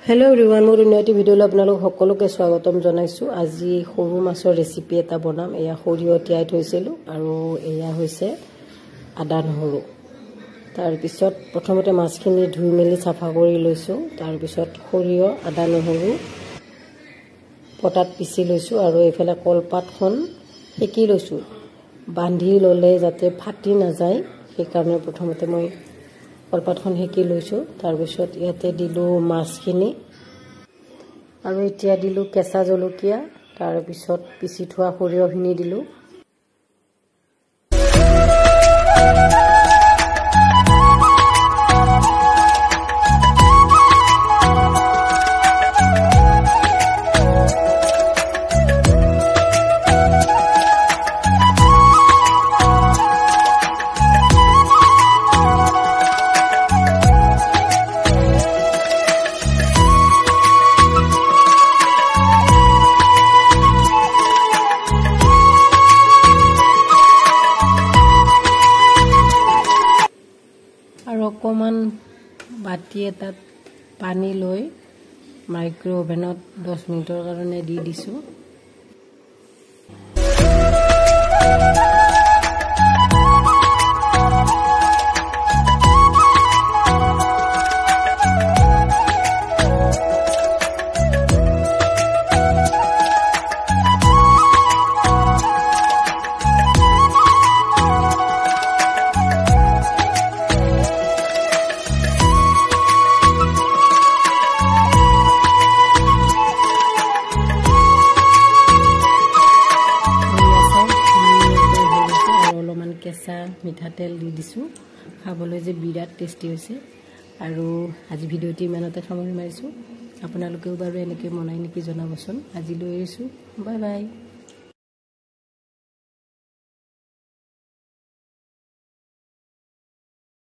Hello everyone मोर ninety video आपनालोक सकलोके स्वागतम जनाइछु। আজি সৰু মাছৰ ৰেচিপি এটা বনাম। এয়া সৰিয়হ তিয়াই থৈছিলো আৰু এয়া হৈছে আদা নহৰু। তাৰ পিছত প্ৰথমতে মাছখিনি ধুই মেলি সাফা কৰি লৈছো। তাৰ পিছত সৰিয়হ আদা নহৰু পটাত পিছি লৈছো আৰু এফালে কলপাতখন হেকি লৈছো। বান্ধি ললে যাতে ফাটি না যায় সেই কাৰণে প্ৰথমতে মই কলপাতখন হেকি লৈছো। তাৰ পিছত ইয়াতে দিলো মাছখিনি আৰু এতিয়া দিলো কেঁচা জলকীয়া। তাৰ পিছত পিছি থোৱা সৰিয়হখিনি দিলো। আৰু অকমান বাটি এটাত পানী লৈ মাইক্ৰ ওভেনত 10 মিনিটৰ কাৰণে দি দিছো। কেঁচা মিঠাতেল দি দিছো। খাবলৈ যে বিৰাট টেষ্টি হৈছে। আৰু আজি ভিডিঅ'টি ইমানতে সামৰি মাৰিছো। আপোনালোকেও বাৰু এনেকৈ বনাই নেকি জনাবচোন। আজিলৈ এৰিছো। Bye bye.